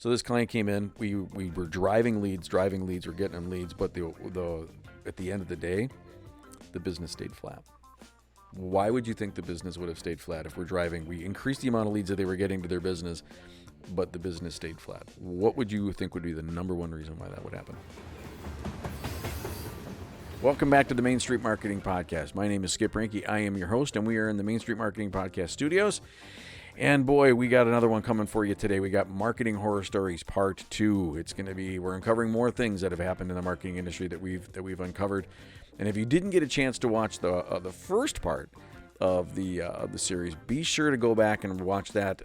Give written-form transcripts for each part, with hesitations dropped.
So this client came in. We were driving leads. We're getting them leads. But at the end of the day, the business stayed flat. Why would you think the business would have stayed flat if we're driving? We increased the amount of leads that they were getting to their business, but the business stayed flat. What would you think would be the number one reason why that would happen? Welcome back to the Main Street Marketing Podcast. My name is Skip Ranke. I am your host, and we are in the Main Street Marketing Podcast studios. And boy, we got another one coming for you today. We got Marketing Horror Stories Part 2. It's going to be, we're uncovering more things that have happened in the marketing industry that we've uncovered. And if you didn't get a chance to watch the first part of the series, be sure to go back and watch that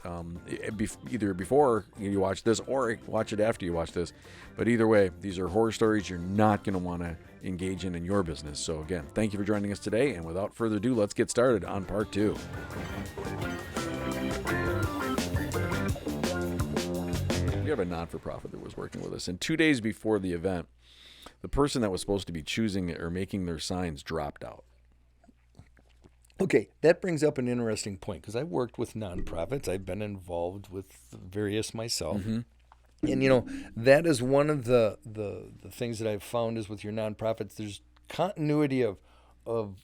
either before you watch this or watch it after you watch this. But either way, these are horror stories you're not going to want to engage in your business. So again, thank you for joining us today. And without further ado, let's get started on Part 2. We have a not-for-profit that was working with us, and 2 days before the event, the person that was supposed to be choosing or making their signs dropped out. Okay, that brings up an interesting point because I've worked with nonprofits. I've been involved with various myself. Mm-hmm. And, that is one of the things that I've found is with your nonprofits, there's continuity of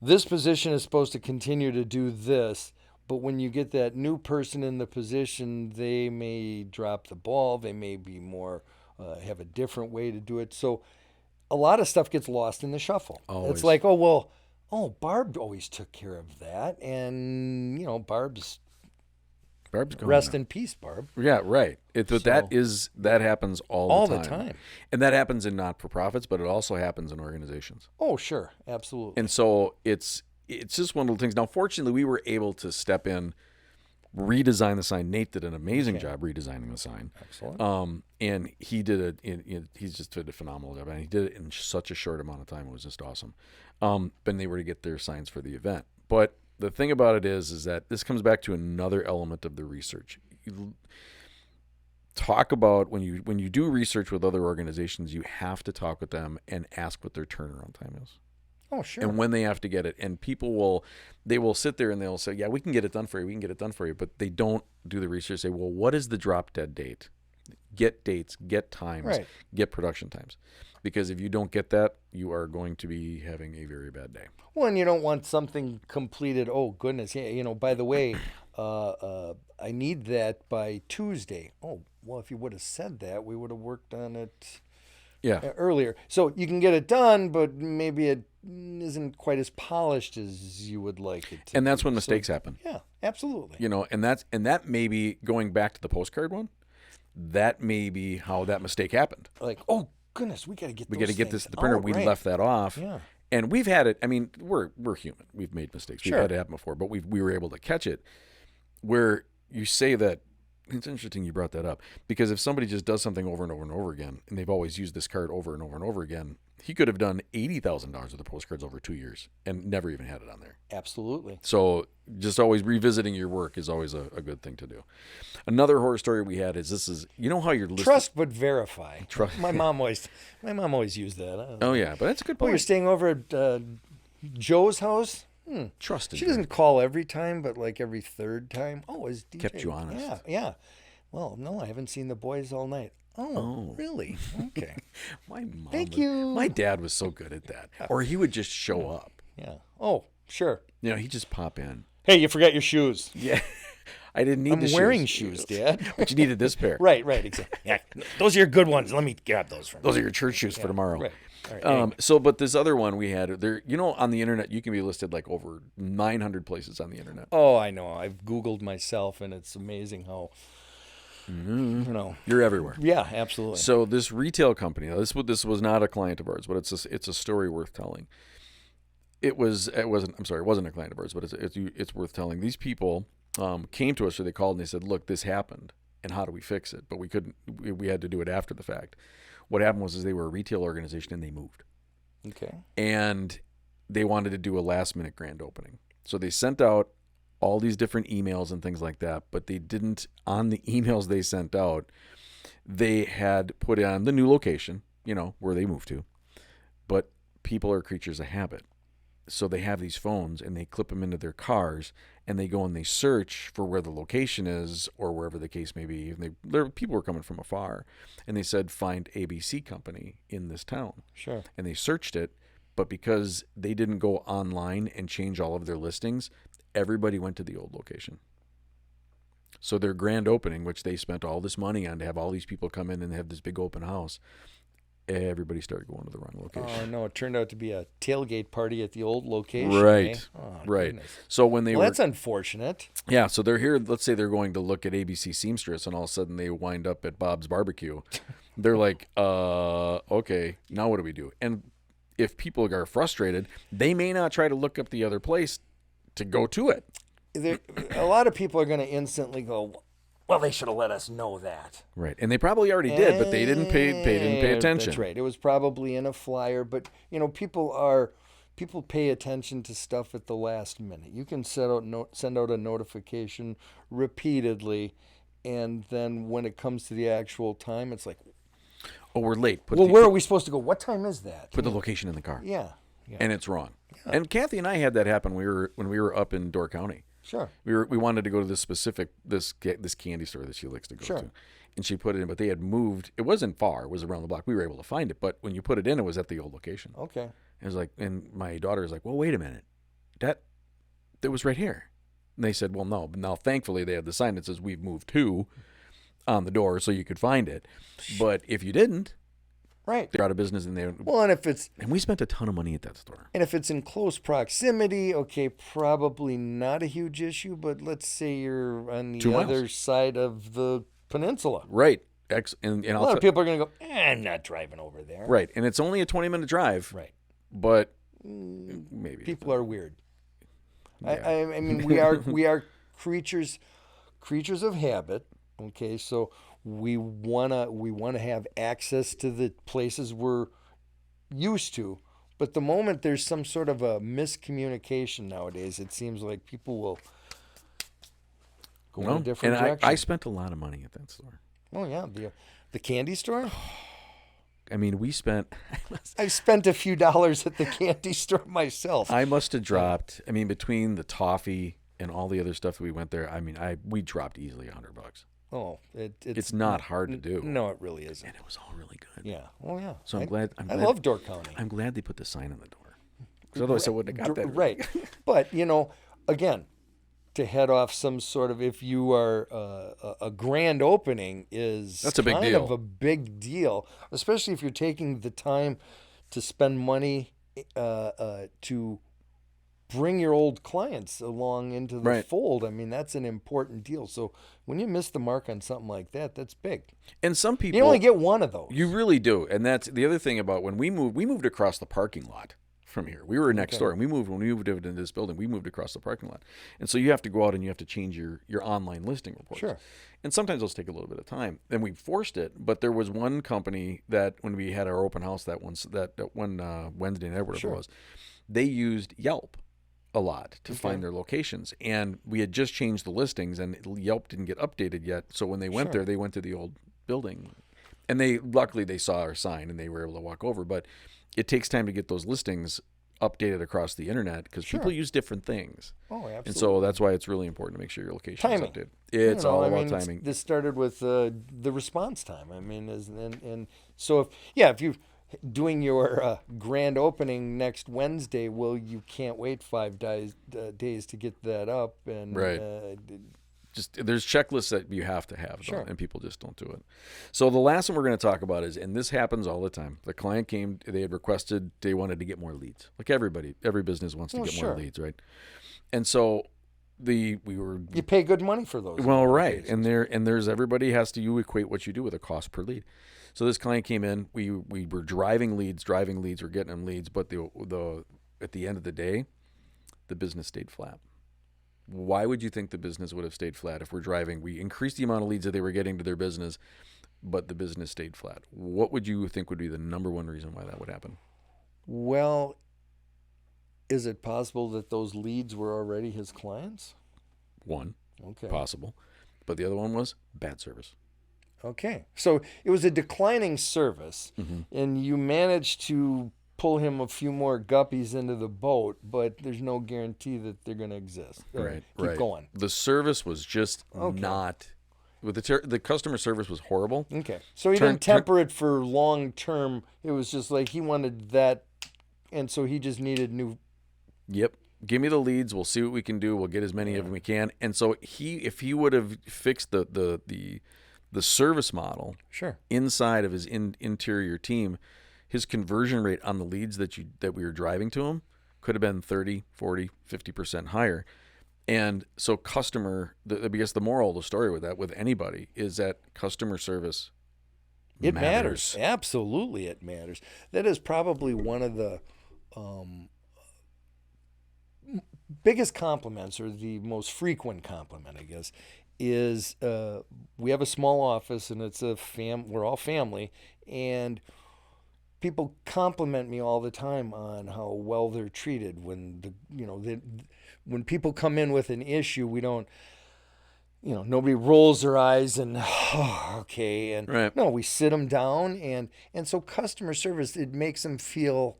this position is supposed to continue to do this, but when you get that new person in the position, they may drop the ball. They may be more, have a different way to do it. So a lot of stuff gets lost in the shuffle. Always. It's like, Barb always took care of that. And, Barb's gone rest now. In peace, Barb. Yeah, right. That happens all the time. And that happens in not-for-profits, but it also happens in organizations. Oh, sure. Absolutely. And so it's just one of the things. Now, fortunately, we were able to step in, redesign the sign. Nate did an amazing job redesigning the sign. Excellent. And he he's just did a phenomenal job. And he did it in such a short amount of time. It was just awesome. And they were to get their signs for the event. But the thing about it is that this comes back to another element of the research. You talk about when you do research with other organizations, you have to talk with them and ask what their turnaround time is. Oh, sure. And when they have to get it. And people will sit there and they'll say, yeah, we can get it done for you. But they don't do the research. Say, well, what is the drop dead date? Get dates, get times, get production times. Because if you don't get that, you are going to be having a very bad day. Well, and you don't want something completed. Oh, goodness. Yeah, by the way, I need that by Tuesday. Oh, well, if you would have said that, we would have worked on it earlier. So you can get it done, but maybe it isn't quite as polished as you would like it to. And that's when mistakes happen. Yeah, absolutely. And that may be going back to the postcard one. That may be how that mistake happened. Like, oh, goodness, we got to get this to the printer. We left that off. Yeah. And we've had it. I mean, we're human. We've made mistakes. We've had it happen before, but we were able to catch it. Where you say that, it's interesting you brought that up, because if somebody just does something over and over and over again, and they've always used this card over and over and over again, he could have done $80,000 worth of postcards over 2 years and never even had it on there. Absolutely. So just always revisiting your work is always a good thing to do. Another horror story we had is how you're listed. Trust but verify. Trust. My mom always used that. Oh yeah, but that's a good point. Oh, you're staying over at Joe's house? Trusted. She doesn't call every time, but like every third time. Oh, is DJ kept you honest? Yeah. Well, no, I haven't seen the boys all night. Oh, really? Okay. Thank you. My dad was so good at that. Or he would just show up. Yeah. Oh, sure. He'd just pop in. Hey, you forgot your shoes. Yeah. I didn't need the shoes. I'm wearing shoes, Dad. But you needed this pair. Right, exactly. Yeah, those are your good ones. Let me grab those from you. Those are your church shoes for tomorrow. Right. All right. But this other one we had there, on the internet, you can be listed like over 900 places on the internet. Oh, I know. I've Googled myself, and it's amazing how, you're everywhere. Yeah, absolutely. So this retail company, this was not a client of ours, but it's a story worth telling. It wasn't a client of ours, but it's worth telling. These people came to us, so they called and they said, look, this happened, and how do we fix it? But we couldn't. We had to do it after the fact. What happened was they were a retail organization and they moved. Okay. And they wanted to do a last minute grand opening. So they sent out all these different emails and things like that, but they didn't, on the emails they sent out, they had put on the new location, where they moved to. But people are creatures of habit. So they have these phones and they clip them into their cars and they go and they search for where the location is or wherever the case may be. And people were coming from afar, and they said, find ABC company in this town. Sure. And they searched it, but because they didn't go online and change all of their listings, everybody went to the old location. So their grand opening, which they spent all this money on to have all these people come in and have this big open house, everybody started going to the wrong location. Oh, no, it turned out to be a tailgate party at the old location. Right, eh? Oh, right. Goodness. So when they were... That's unfortunate. Yeah, so they're here, let's say they're going to look at ABC Seamstress, and all of a sudden they wind up at Bob's Barbecue. They're like, okay, now what do we do? And if people are frustrated, they may not try to look up the other place to go to it. A lot of people are going to instantly go, well, they should have let us know that. Right, and they probably already did, but they didn't pay attention. That's right. It was probably in a flyer, but people pay attention to stuff at the last minute. You can send out a notification repeatedly, and then when it comes to the actual time, it's like, oh, we're late. Where are we supposed to go? What time is that? Put the location in the car. Yeah. And it's wrong. Yeah. And Kathy and I had that happen when we were up in Door County. Sure. We wanted to go to this specific this candy store that she likes to go to, and she put it in, but they had moved. It wasn't far; it was around the block. We were able to find it, but when you put it in, it was at the old location. Okay. It was like, and my daughter was like, "Well, wait a minute, that was right here." And they said, "Well, no." But now, thankfully, they had the sign that says "We've moved to" on the door, so you could find it. But if you didn't, right, they're out of business, and and we spent a ton of money at that store. And if it's in close proximity, okay, probably not a huge issue. But let's say you're on the other side of the peninsula, right? And a lot of people are going to go, I'm not driving over there, right? And it's only a 20-minute drive, right? But maybe people are weird. Yeah. I mean, we are creatures of habit. Okay, so we wanna have access to the places we're used to, but the moment there's some sort of a miscommunication nowadays, it seems like people will go in a different direction. I spent a lot of money at that store. Oh yeah, the candy store. I mean, I've spent a few dollars at the candy store myself. I must have dropped. I mean, between the toffee and all the other stuff that we went there, I mean, we dropped easily $100. Oh, it's not hard to do. No, it really isn't. And it was all really good. Yeah. Oh, yeah. So I'm glad. I love Door County. I'm glad they put the sign on the door. Because otherwise I wouldn't have got that. Right. But, again, to head off some sort of, if you are a grand opening that's a big kind deal. of a big deal, especially if you're taking the time to spend money to bring your old clients along into the fold. I mean, that's an important deal. So when you miss the mark on something like that, that's big. And some people, you only get one of those. You really do. And that's the other thing about when we moved across the parking lot from here. We were next door, and when we moved into this building, we moved across the parking lot. And so you have to go out and you have to change your online listing reports. Sure. And sometimes those take a little bit of time. And we forced it, but there was one company that when we had our open house that one Wednesday night, whatever it was, they used Yelp a lot to find their locations, and we had just changed the listings, and Yelp didn't get updated yet. So when they went there, they went to the old building, and luckily they saw our sign and they were able to walk over. But it takes time to get those listings updated across the internet because people use different things. Oh, absolutely. And so that's why it's really important to make sure your location is updated. It's all about timing. This started with the response time. I mean, and so if you doing your grand opening next Wednesday, well, you can't wait 5 days to get that up, and just there's checklists that you have to have, and people just don't do it. So the last one we're going to talk about is, and this happens all the time. The client came, they had requested, they wanted to get more leads, like every business wants to get more leads, right? And so you pay good money for those. Well, right, and there's everybody has to, you equate what you do with a cost per lead. So this client came in. We were driving leads. We're getting them leads. But at the end of the day, the business stayed flat. Why would you think the business would have stayed flat if we're driving? We increased the amount of leads that they were getting to their business, but the business stayed flat. What would you think would be the number one reason why that would happen? Well, is it possible that those leads were already his clients? One, possible, but the other one was bad service. Okay, so it was a declining service, and you managed to pull him a few more guppies into the boat, but there's no guarantee that they're going to exist. Right. Keep going. The service was just not. With the customer service was horrible. Okay. So he didn't temper it for long term. It was just like he wanted that, and so he just needed new. Yep. Give me the leads. We'll see what we can do. We'll get as many of them we can. And so if he would have fixed the service model inside of his interior team, his conversion rate on the leads that we were driving to him could have been 30, 40, 50% higher. And so I guess the moral of the story with anybody is that customer service matters. Absolutely, it matters. That is probably one of the biggest compliments, or the most frequent compliment, I guess, is we have a small office, and it's we're all family, and people compliment me all the time on how well they're treated. When when people come in with an issue, we don't, nobody rolls their eyes and okay, and right. No, we sit them down, and so customer service, it makes them feel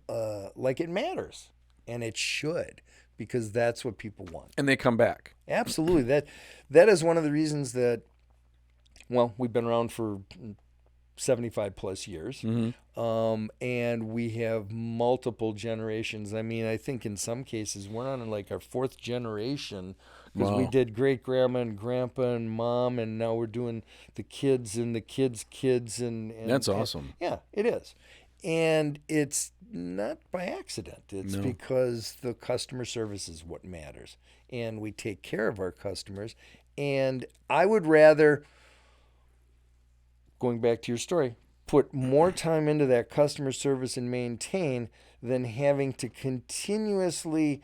like it matters, and it should. Because that's what people want. And they come back. Absolutely. That is one of the reasons that, we've been around for 75 plus years. Mm-hmm. And we have multiple generations. I mean, I think in some cases we're on like our fourth generation, because we did great grandma and grandpa and mom, and now we're doing the kids and the kids' kids. And that's awesome. Yeah, it is. And it's not by accident. It's because the customer service is what matters. And we take care of our customers. And I would rather, going back to your story, put more time into that customer service and maintain than having to continuously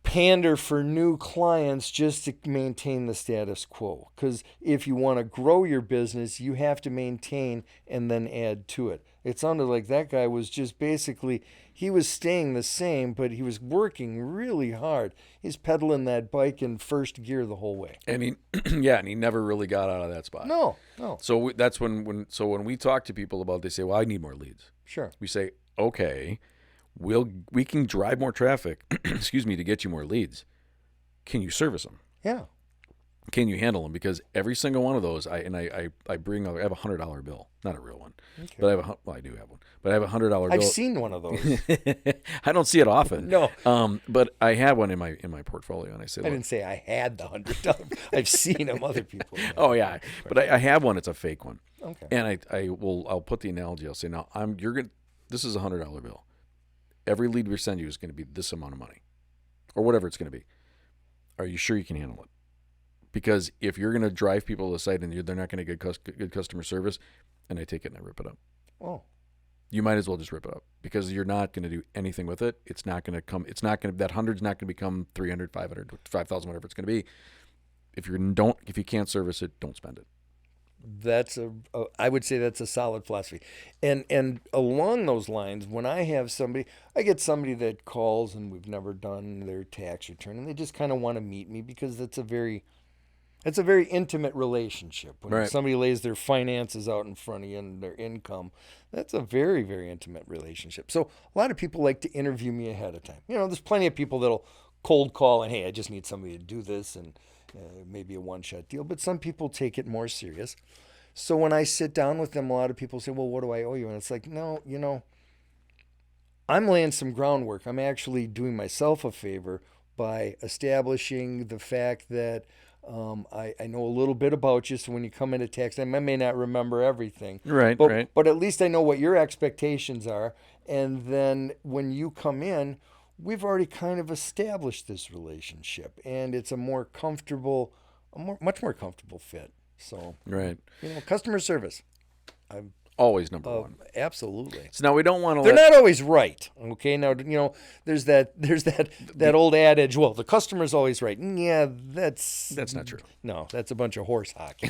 pander for new clients just to maintain the status quo. Because if you want to grow your business, you have to maintain and then add to it. It sounded like that guy was just basically, he was staying the same, but he was working really hard. He's pedaling that bike in first gear the whole way. And he never really got out of that spot. No. So that's when we talk to people about, they say, well, I need more leads. Sure. We say, okay, we can drive more traffic, excuse me, to get you more leads. Can you service them? Yeah. Can you handle them? Because every single one of those, I have a $100 bill, not a real one, but I do have one, but I have a $100 bill. I've seen one of those. I don't see it often. No. But I have one in my portfolio, and I said, I didn't say I had the $100. I've seen them. Other people. Oh yeah, but I have one. It's a fake one. Okay. And I'll put the analogy. I'll say, now this is a $100 bill. Every lead we send you is going to be this amount of money, or whatever it's going to be. Are you sure you can handle it? Because if you're going to drive people to the site and they're not going to get good customer service, and I take it and I rip it up. Oh. You might as well just rip it up, because you're not going to do anything with it. It's not going to that 100's not going to become 300, 500, 5,000, whatever it's going to be. If you can't service it, don't spend it. I would say that's a solid philosophy. And along those lines, when I get somebody that calls and we've never done their tax return, and they just kind of want to meet me, because it's a very intimate relationship. When somebody lays their finances out in front of you and their income, that's a very, very intimate relationship. So a lot of people like to interview me ahead of time. There's plenty of people that'll cold call and, hey, I just need somebody to do this, and maybe a one-shot deal. But some people take it more serious. So when I sit down with them, a lot of people say, well, what do I owe you? And it's like, no, I'm laying some groundwork. I'm actually doing myself a favor by establishing the fact that I know a little bit about you. So when you come into tax time, I may not remember everything. Right. But at least I know what your expectations are. And then when you come in, we've already kind of established this relationship, and it's a much more comfortable fit. So, right. Customer service. Always number one. Absolutely. So now we don't want to. They're not always right. Okay. Now there's that old adage. Well, the customer's always right. Yeah, that's not true. No, that's a bunch of horse hockey.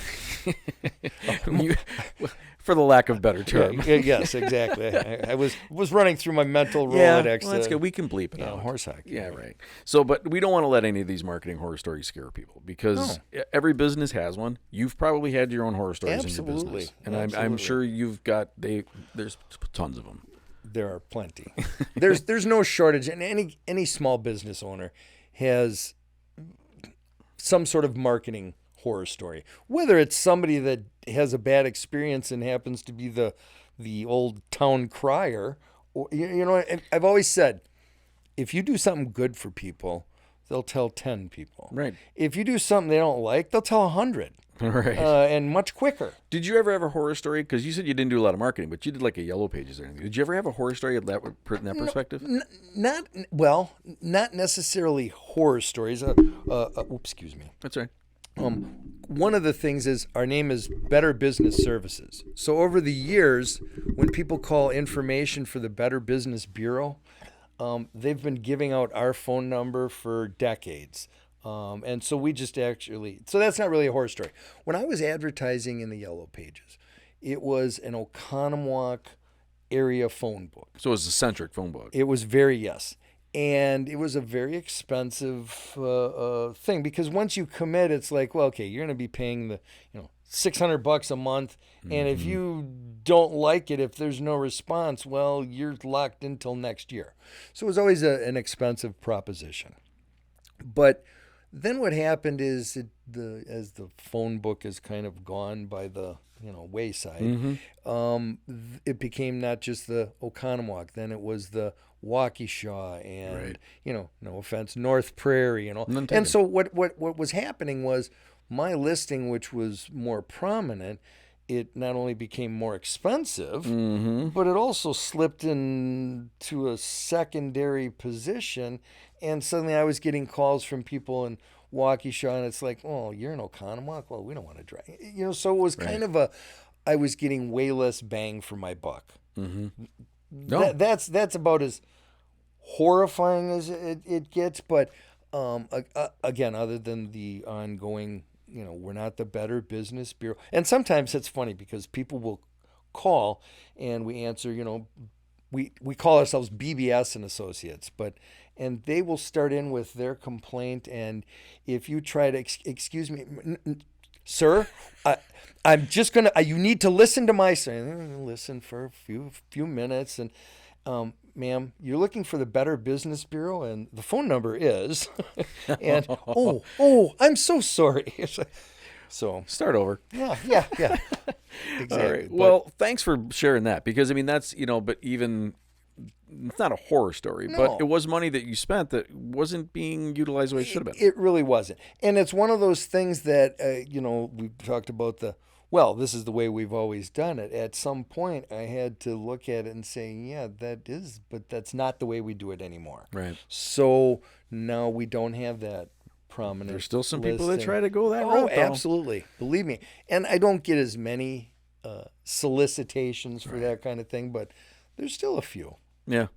For the lack of better term. Yes, exactly. I was running through my mental yeah, Rolodex. Well, that's good. We can bleep it out. Horse hockey. Yeah, right. So, but we don't want to let any of these marketing horror stories scare people, because every business has one. You've probably had your own horror stories in your business, and I'm sure you've got there's tons of them. There are plenty. There's no shortage, and any small business owner has some sort of marketing horror story. Whether it's somebody that has a bad experience and happens to be the old town crier, or I've always said, if you do something good for people, they'll tell 10 people. Right. If you do something they don't like, they'll tell 100. Right. And much quicker. Did you ever have a horror story? Because you said you didn't do a lot of marketing, but you did like a Yellow Pages or anything. Did you ever have a horror story in that perspective? Not necessarily horror stories. Excuse me. That's right. One of the things is our name is Better Business Services. So over the years, when people call information for the Better Business Bureau, they've been giving out our phone number for decades. And so we just so that's not really a horror story. When I was advertising in the Yellow Pages, it was an Oconomowoc area phone book. So it was a centric phone book. It was yes. And it was a very expensive thing, because once you commit, it's like, well, okay, you're going to be paying the $600 a month, and if you don't like it, if there's no response, well, you're locked until next year. So it was always an expensive proposition. But then what happened is as the phone book has kind of gone by the wayside, it became not just the Oconomowoc. Then it was the Waukesha and no offense, North Prairie and all. And so what was happening was my listing, which was more prominent, it not only became more expensive, but it also slipped into a secondary position. And suddenly I was getting calls from people in Waukesha, and it's like, oh, you're in Oconomowoc? Well, we don't want to drive. So it was kind of I was getting way less bang for my buck. No. That's about as horrifying as it gets. But again, other than the ongoing, we're not the Better Business Bureau. And sometimes it's funny because people will call and we answer, we call ourselves BBS and Associates, and they will start in with their complaint. And if you try to, excuse me, sir, I'm just going to, you need to listen to my, listen for a few minutes. And, ma'am, you're looking for the Better Business Bureau, and the phone number is, and, oh, I'm so sorry. So start over. Yeah. Exactly. All right. Well, thanks for sharing that, because that's, but even it's not a horror story, but it was money that you spent that wasn't being utilized the way it should have been. It really wasn't. And it's one of those things that, we've talked about this is the way we've always done it. At some point, I had to look at it and say, yeah, that is, but that's not the way we do it anymore. Right. So now we don't have that prominent. There's still some people that try to go that route. Oh, absolutely. Believe me. And I don't get as many solicitations for that kind of thing, but there's still a few. Yeah.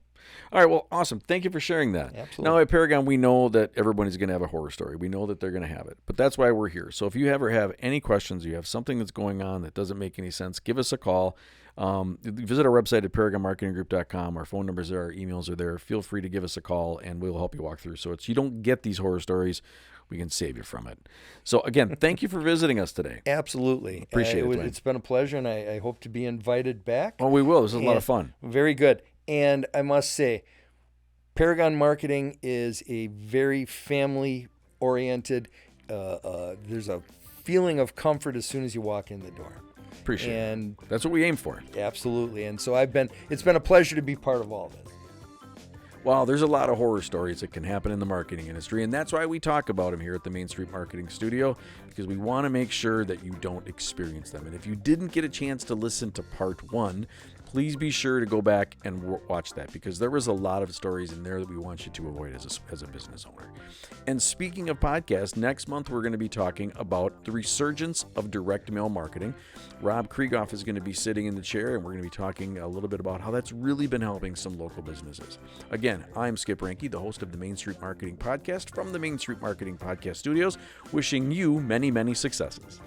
All right. Well, awesome. Thank you for sharing that. Absolutely. Now at Paragon, we know that everybody's going to have a horror story. We know that they're going to have it, but that's why we're here. So if you ever have any questions, you have something that's going on that doesn't make any sense, give us a call. Visit our website at paragonmarketinggroup.com. Our phone numbers are, our emails are there. Feel free to give us a call and we'll help you walk through. So you don't get these horror stories. We can save you from it. So again, thank you for visiting us today. Absolutely. Appreciate it. It's been a pleasure, and I hope to be invited back. Oh, we will. This is a lot of fun. Very good. And I must say, Paragon Marketing is a very family-oriented, there's a feeling of comfort as soon as you walk in the door. Appreciate it. That's what we aim for. Absolutely. And so it's been a pleasure to be part of all this. Wow, there's a lot of horror stories that can happen in the marketing industry, and that's why we talk about them here at the Main Street Marketing Studio, because we want to make sure that you don't experience them. And if you didn't get a chance to listen to part 1, please be sure to go back and watch that, because there was a lot of stories in there that we want you to avoid as a business owner. And speaking of podcasts, next month we're going to be talking about the resurgence of direct mail marketing. Rob Kriegoff is going to be sitting in the chair, and we're going to be talking a little bit about how that's really been helping some local businesses. Again, I'm Skip Ranke, the host of the Main Street Marketing Podcast from the Main Street Marketing Podcast Studios, wishing you many, many successes.